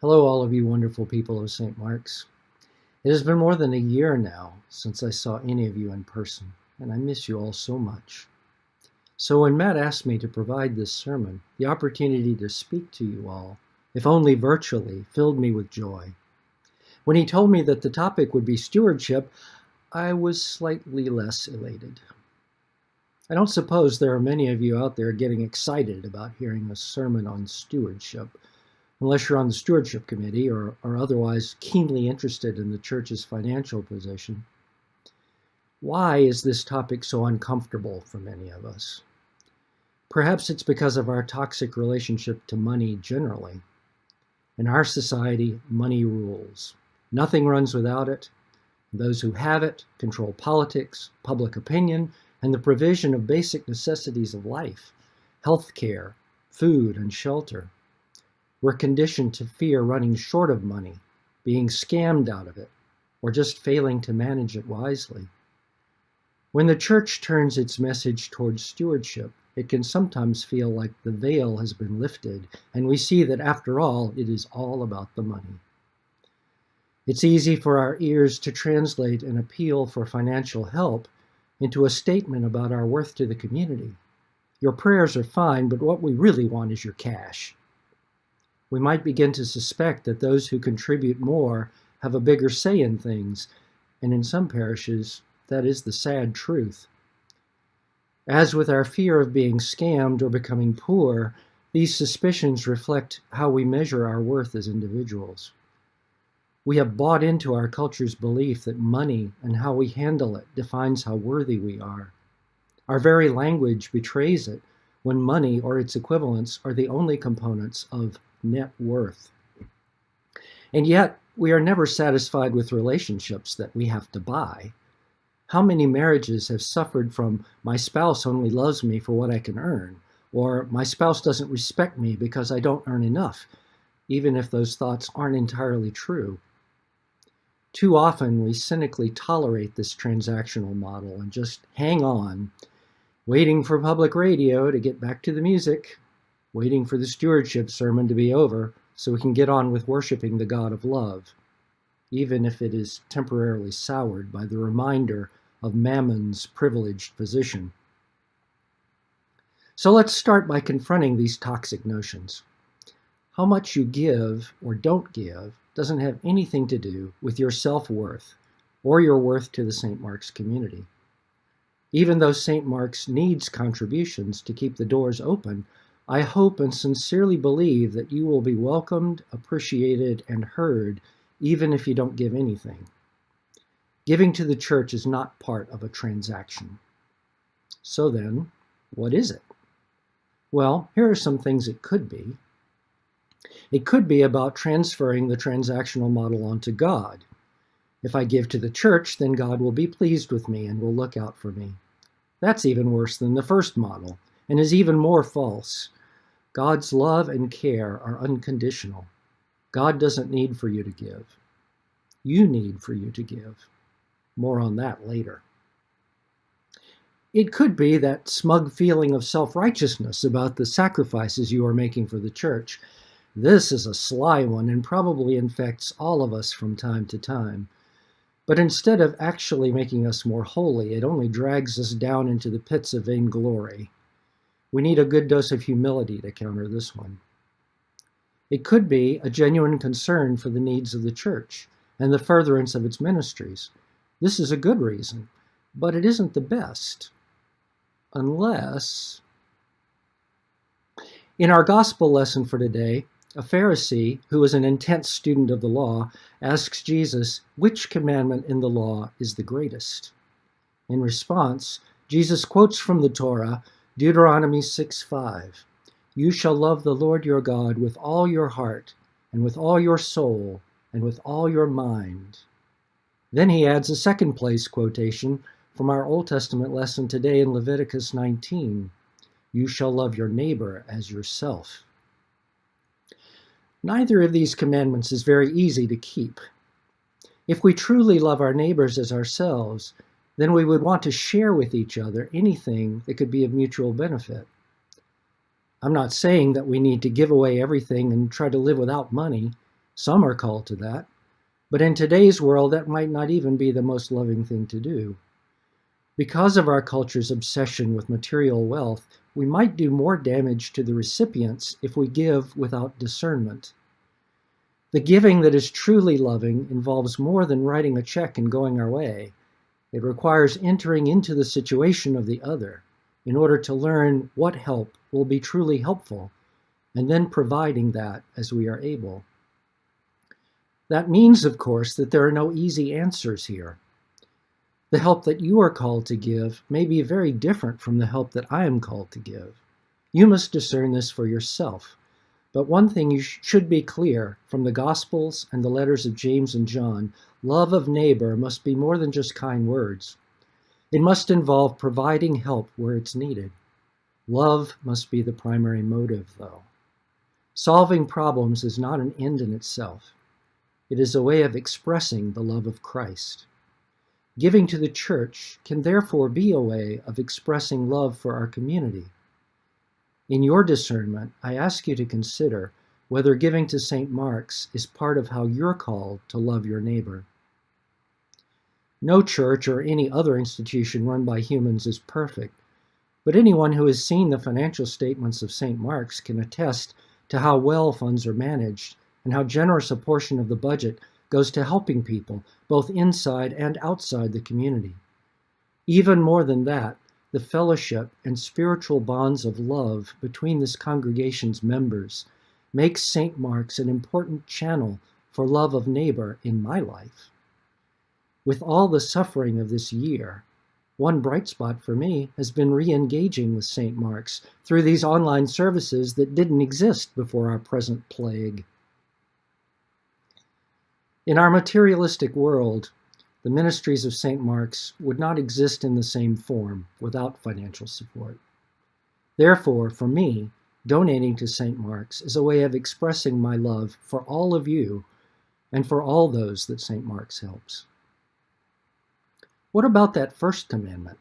Hello, all of you wonderful people of St. Mark's. It has been more than a year now since I saw any of you in person, and I miss you all so much. So when Matt asked me to provide this sermon, the opportunity to speak to you all, if only virtually, filled me with joy. When he told me that the topic would be stewardship, I was slightly less elated. I don't suppose there are many of you out there getting excited about hearing a sermon on stewardship, unless you're on the stewardship committee or are otherwise keenly interested in the church's financial position. Why is this topic so uncomfortable for many of us? Perhaps it's because of our toxic relationship to money generally. In our society, money rules. Nothing runs without it. Those who have it control politics, public opinion, and the provision of basic necessities of life, health care, food, and shelter. We're conditioned to fear running short of money, being scammed out of it, or just failing to manage it wisely. When the church turns its message towards stewardship, it can sometimes feel like the veil has been lifted, and we see that after all, it is all about the money. It's easy for our ears to translate an appeal for financial help into a statement about our worth to the community. Your prayers are fine, but what we really want is your cash. We might begin to suspect that those who contribute more have a bigger say in things, and in some parishes, that is the sad truth. As with our fear of being scammed or becoming poor, these suspicions reflect how we measure our worth as individuals. We have bought into our culture's belief that money and how we handle it defines how worthy we are. Our very language betrays it when money or its equivalents are the only components of net worth. And yet, we are never satisfied with relationships that we have to buy. How many marriages have suffered from my spouse only loves me for what I can earn, or my spouse doesn't respect me because I don't earn enough, even if those thoughts aren't entirely true? Too often we cynically tolerate this transactional model and just hang on, waiting for public radio to get back to the music, waiting for the stewardship sermon to be over so we can get on with worshiping the God of love, even if it is temporarily soured by the reminder of Mammon's privileged position. So let's start by confronting these toxic notions. How much you give or don't give doesn't have anything to do with your self-worth or your worth to the St. Mark's community. Even though St. Mark's needs contributions to keep the doors open, I hope and sincerely believe that you will be welcomed, appreciated, and heard, even if you don't give anything. Giving to the church is not part of a transaction. So then, what is it? Well, here are some things it could be. It could be about transferring the transactional model onto God. If I give to the church, then God will be pleased with me and will look out for me. That's even worse than the first model, and is even more false. God's love and care are unconditional. God doesn't need for you to give. You need for you to give. More on that later. It could be that smug feeling of self-righteousness about the sacrifices you are making for the church. This is a sly one and probably infects all of us from time to time. But instead of actually making us more holy, it only drags us down into the pits of vainglory. We need a good dose of humility to counter this one. It could be a genuine concern for the needs of the church and the furtherance of its ministries. This is a good reason, but it isn't the best. Unless... In our gospel lesson for today, a Pharisee, who is an intense student of the law, asks Jesus, which commandment in the law is the greatest? In response, Jesus quotes from the Torah, Deuteronomy 6:5, "You shall love the Lord your God with all your heart, and with all your soul, and with all your mind." Then he adds a second place quotation from our Old Testament lesson today in Leviticus 19, "You shall love your neighbor as yourself." Neither of these commandments is very easy to keep. If we truly love our neighbors as ourselves, then we would want to share with each other anything that could be of mutual benefit. I'm not saying that we need to give away everything and try to live without money. Some are called to that, but in today's world, that might not even be the most loving thing to do. Because of our culture's obsession with material wealth, we might do more damage to the recipients if we give without discernment. The giving that is truly loving involves more than writing a check and going our way. It requires entering into the situation of the other in order to learn what help will be truly helpful, and then providing that as we are able. That means, of course, that there are no easy answers here. The help that you are called to give may be very different from the help that I am called to give. You must discern this for yourself. But one thing should be clear from the Gospels and the letters of James and John: love of neighbor must be more than just kind words. It must involve providing help where it's needed. Love must be the primary motive, though. Solving problems is not an end in itself. It is a way of expressing the love of Christ. Giving to the church can therefore be a way of expressing love for our community. In your discernment, I ask you to consider whether giving to St. Mark's is part of how you're called to love your neighbor. No church or any other institution run by humans is perfect, but anyone who has seen the financial statements of St. Mark's can attest to how well funds are managed and how generous a portion of the budget goes to helping people, both inside and outside the community. Even more than that, the fellowship and spiritual bonds of love between this congregation's members makes St. Mark's an important channel for love of neighbor in my life. With all the suffering of this year, one bright spot for me has been re-engaging with St. Mark's through these online services that didn't exist before our present plague. In our materialistic world, the ministries of St. Mark's would not exist in the same form without financial support. Therefore, for me, donating to St. Mark's is a way of expressing my love for all of you and for all those that St. Mark's helps. What about that first commandment?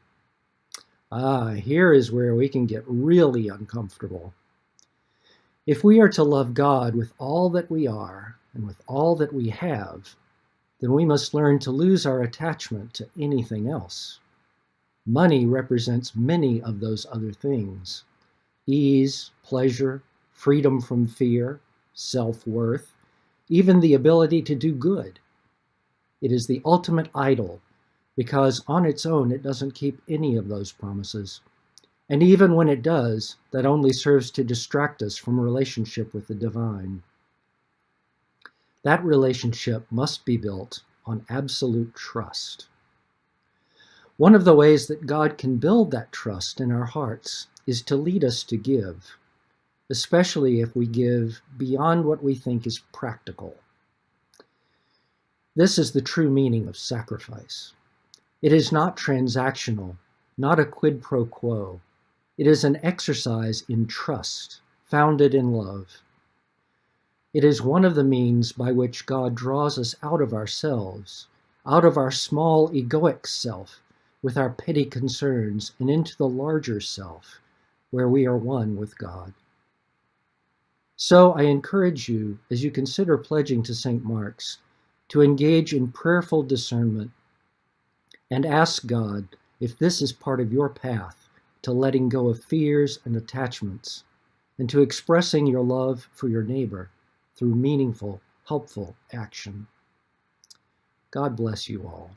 Here is where we can get really uncomfortable. If we are to love God with all that we are and with all that we have, then we must learn to lose our attachment to anything else. Money represents many of those other things: ease, pleasure, freedom from fear, self-worth, even the ability to do good. It is the ultimate idol because on its own it doesn't keep any of those promises. And even when it does, that only serves to distract us from relationship with the divine. That relationship must be built on absolute trust. One of the ways that God can build that trust in our hearts is to lead us to give, especially if we give beyond what we think is practical. This is the true meaning of sacrifice. It is not transactional, not a quid pro quo. It is an exercise in trust, founded in love. It is one of the means by which God draws us out of ourselves, out of our small egoic self, with our petty concerns, and into the larger self, where we are one with God. So I encourage you, as you consider pledging to St. Mark's, to engage in prayerful discernment and ask God if this is part of your path to letting go of fears and attachments, and to expressing your love for your neighbor through meaningful, helpful action. God bless you all.